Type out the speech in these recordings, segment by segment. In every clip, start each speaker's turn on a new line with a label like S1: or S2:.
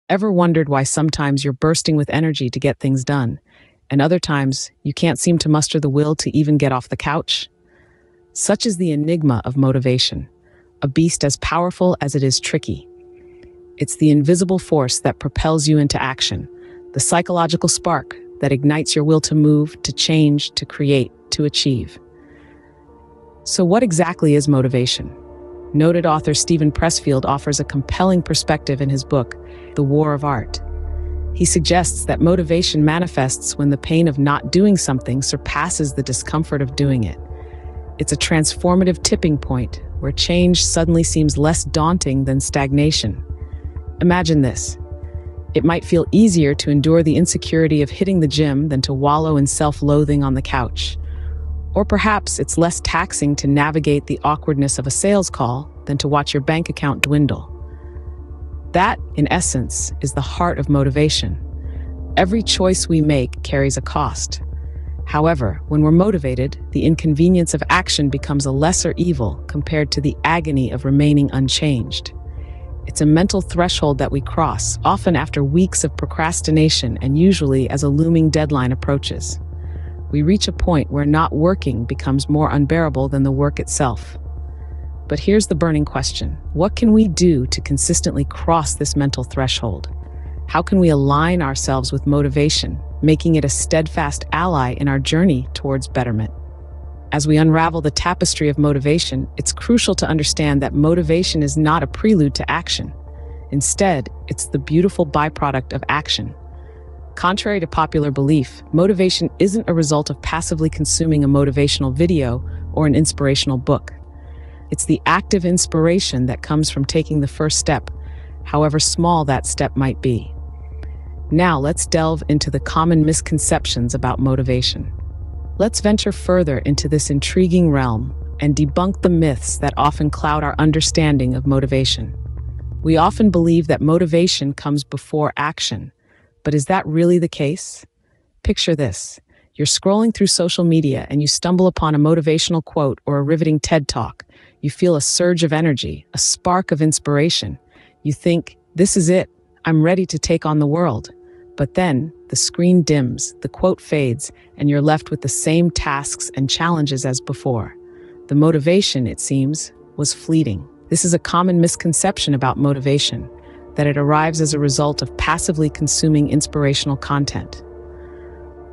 S1: Ever wondered why sometimes you're bursting with energy to get things done, and other times you can't seem to muster the will to even get off the couch? Such is the enigma of motivation, a beast as powerful as it is tricky. It's the invisible force that propels you into action, the psychological spark that ignites your will to move, to change, to create, to achieve. So what exactly is motivation? Noted author Steven Pressfield offers a compelling perspective in his book, The War of Art. He suggests that motivation manifests when the pain of not doing something surpasses the discomfort of doing it. It's a transformative tipping point where change suddenly seems less daunting than stagnation. Imagine this. It might feel easier to endure the insecurity of hitting the gym than to wallow in self-loathing on the couch. Or perhaps it's less taxing to navigate the awkwardness of a sales call than to watch your bank account dwindle. That, in essence, is the heart of motivation. Every choice we make carries a cost. However, when we're motivated, the inconvenience of action becomes a lesser evil compared to the agony of remaining unchanged. It's a mental threshold that we cross, often after weeks of procrastination and usually as a looming deadline approaches. We reach a point where not working becomes more unbearable than the work itself. But here's the burning question. What can we do to consistently cross this mental threshold? How can we align ourselves with motivation, making it a steadfast ally in our journey towards betterment? As we unravel the tapestry of motivation, it's crucial to understand that motivation is not a prelude to action. Instead, it's the beautiful byproduct of action. Contrary to popular belief, motivation isn't a result of passively consuming a motivational video or an inspirational book. It's the active inspiration that comes from taking the first step, however small that step might be. Now let's delve into the common misconceptions about motivation. Let's venture further into this intriguing realm and debunk the myths that often cloud our understanding of motivation. We often believe that motivation comes before action. But is that really the case? Picture this. You're scrolling through social media and you stumble upon a motivational quote or a riveting TED Talk. You feel a surge of energy, a spark of inspiration. You think, this is it. I'm ready to take on the world. But then the screen dims, the quote fades, and you're left with the same tasks and challenges as before. The motivation, it seems, was fleeting. This is a common misconception about motivation, that it arrives as a result of passively consuming inspirational content.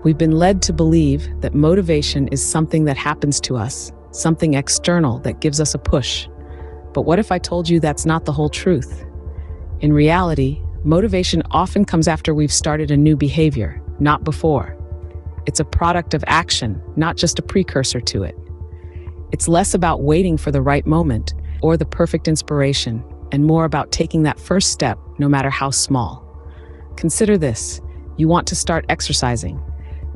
S1: We've been led to believe that motivation is something that happens to us, something external that gives us a push. But what if I told you that's not the whole truth? In reality, motivation often comes after we've started a new behavior, not before. It's a product of action, not just a precursor to it. It's less about waiting for the right moment or the perfect inspiration, and more about taking that first step, no matter how small. Consider this. You want to start exercising.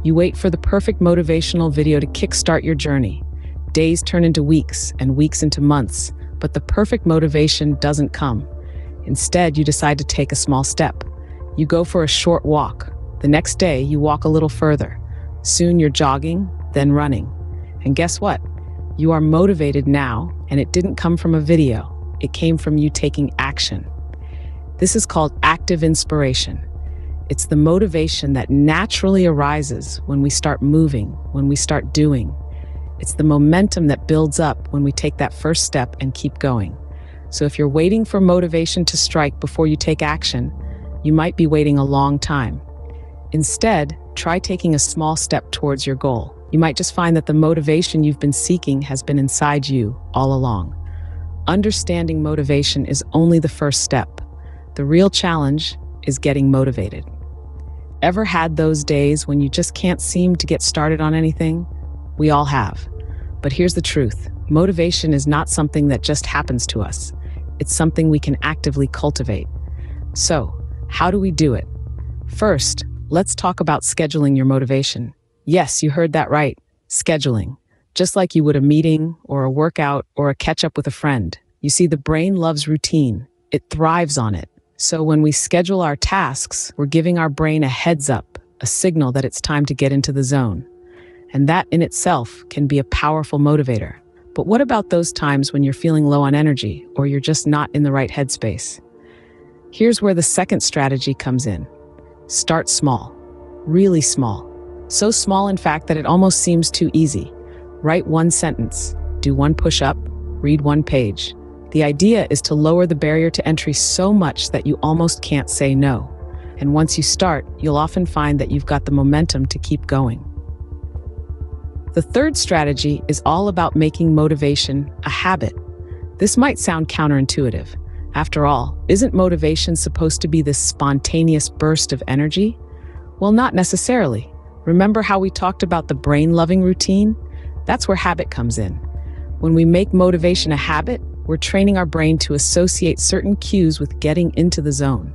S1: You wait for the perfect motivational video to kickstart your journey. Days turn into weeks and weeks into months, but the perfect motivation doesn't come. Instead, you decide to take a small step. You go for a short walk. The next day, you walk a little further. Soon you're jogging, then running. And guess what? You are motivated now, and it didn't come from a video. It came from you taking action. This is called active inspiration. It's the motivation that naturally arises when we start moving, when we start doing. It's the momentum that builds up when we take that first step and keep going. So if you're waiting for motivation to strike before you take action, you might be waiting a long time. Instead, try taking a small step towards your goal. You might just find that the motivation you've been seeking has been inside you all along. Understanding motivation is only the first step. The real challenge is getting motivated. Ever had those days when you just can't seem to get started on anything? We all have. But here's the truth. Motivation is not something that just happens to us. It's something we can actively cultivate. So, how do we do it? First, let's talk about scheduling your motivation. Yes, you heard that right. Scheduling. Just like you would a meeting or a workout or a catch up with a friend. You see, the brain loves routine. It thrives on it. So when we schedule our tasks, we're giving our brain a heads up, a signal that it's time to get into the zone. And that in itself can be a powerful motivator. But what about those times when you're feeling low on energy or you're just not in the right headspace? Here's where the second strategy comes in. Start small, really small. So small, in fact, that it almost seems too easy. Write one sentence, do one push-up, read one page. The idea is to lower the barrier to entry so much that you almost can't say no. And once you start, you'll often find that you've got the momentum to keep going. The third strategy is all about making motivation a habit. This might sound counterintuitive. After all, isn't motivation supposed to be this spontaneous burst of energy? Well, not necessarily. Remember how we talked about the brain-loving routine? That's where habit comes in. When we make motivation a habit, we're training our brain to associate certain cues with getting into the zone.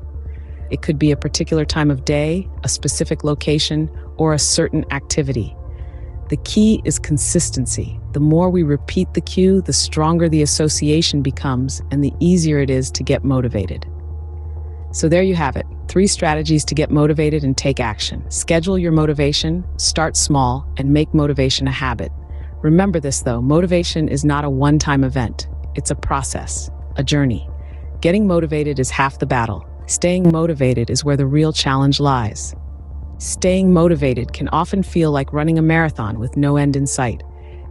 S1: It could be a particular time of day, a specific location, or a certain activity. The key is consistency. The more we repeat the cue, the stronger the association becomes and the easier it is to get motivated. So there you have it, 3 strategies to get motivated and take action. Schedule your motivation, start small, and make motivation a habit. Remember this though, motivation is not a one-time event. It's a process, a journey. Getting motivated is half the battle. Staying motivated is where the real challenge lies. Staying motivated can often feel like running a marathon with no end in sight.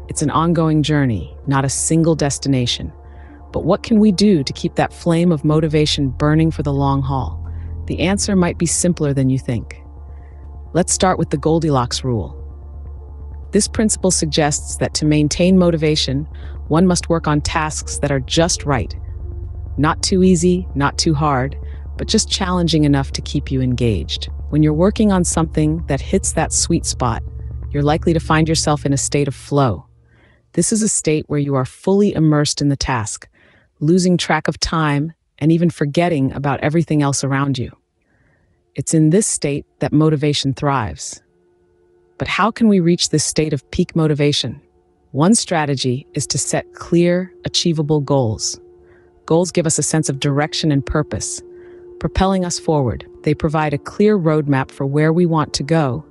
S1: It's an ongoing journey, not a single destination. But what can we do to keep that flame of motivation burning for the long haul? The answer might be simpler than you think. Let's start with the Goldilocks rule. This principle suggests that to maintain motivation, one must work on tasks that are just right. Not too easy, not too hard, but just challenging enough to keep you engaged. When you're working on something that hits that sweet spot, you're likely to find yourself in a state of flow. This is a state where you are fully immersed in the task, losing track of time and even forgetting about everything else around you. It's in this state that motivation thrives. But how can we reach this state of peak motivation? One strategy is to set clear, achievable goals. Goals give us a sense of direction and purpose, propelling us forward. They provide a clear roadmap for where we want to go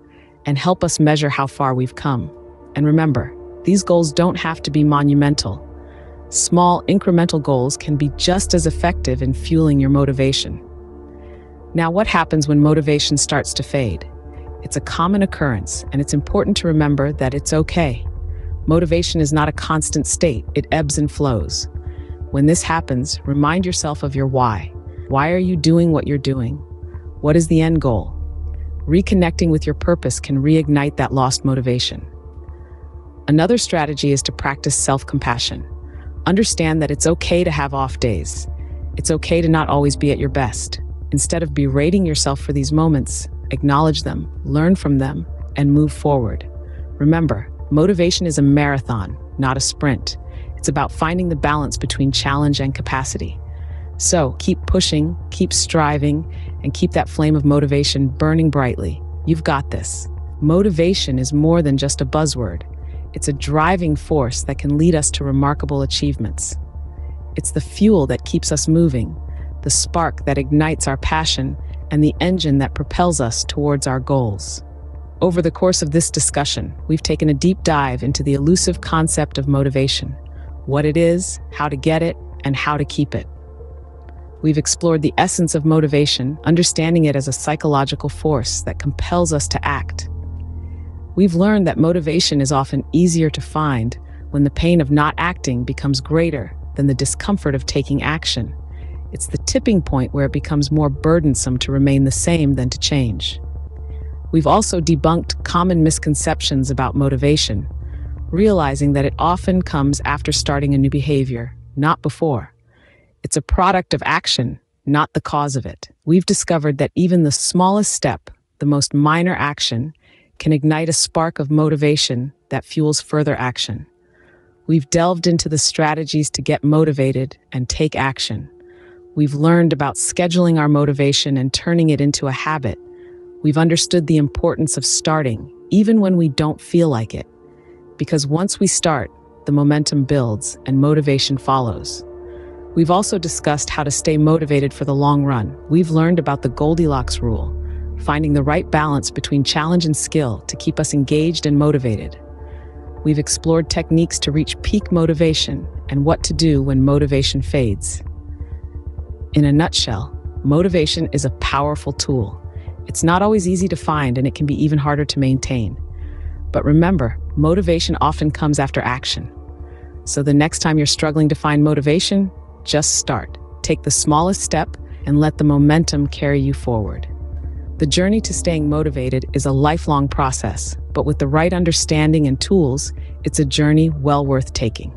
S1: and help us measure how far we've come. And remember, these goals don't have to be monumental. Small, incremental goals can be just as effective in fueling your motivation. Now, what happens when motivation starts to fade? It's a common occurrence, and it's important to remember that it's okay. Motivation is not a constant state, it ebbs and flows. When this happens, remind yourself of your why. Why are you doing what you're doing? What is the end goal? Reconnecting with your purpose can reignite that lost motivation. Another strategy is to practice self-compassion. Understand that it's okay to have off days. It's okay to not always be at your best. Instead of berating yourself for these moments, acknowledge them, learn from them, and move forward. Remember, motivation is a marathon, not a sprint. It's about finding the balance between challenge and capacity. So keep pushing, keep striving, and keep that flame of motivation burning brightly. You've got this. Motivation is more than just a buzzword. It's a driving force that can lead us to remarkable achievements. It's the fuel that keeps us moving, the spark that ignites our passion, and the engine that propels us towards our goals. Over the course of this discussion, we've taken a deep dive into the elusive concept of motivation, what it is, how to get it, and how to keep it. We've explored the essence of motivation, understanding it as a psychological force that compels us to act. We've learned that motivation is often easier to find when the pain of not acting becomes greater than the discomfort of taking action. It's the tipping point where it becomes more burdensome to remain the same than to change. We've also debunked common misconceptions about motivation, realizing that it often comes after starting a new behavior, not before. It's a product of action, not the cause of it. We've discovered that even the smallest step, the most minor action, can ignite a spark of motivation that fuels further action. We've delved into the strategies to get motivated and take action. We've learned about scheduling our motivation and turning it into a habit. We've understood the importance of starting, even when we don't feel like it. Because once we start, the momentum builds and motivation follows. We've also discussed how to stay motivated for the long run. We've learned about the Goldilocks rule, finding the right balance between challenge and skill to keep us engaged and motivated. We've explored techniques to reach peak motivation and what to do when motivation fades. In a nutshell, Motivation is a powerful tool. It's not always easy to find, and it can be even harder to maintain. But remember, motivation often comes after action. So the next time you're struggling to find motivation, just start. Take the smallest step and let the momentum carry you forward. The journey to staying motivated is a lifelong process, but with the right understanding and tools, it's a journey well worth taking.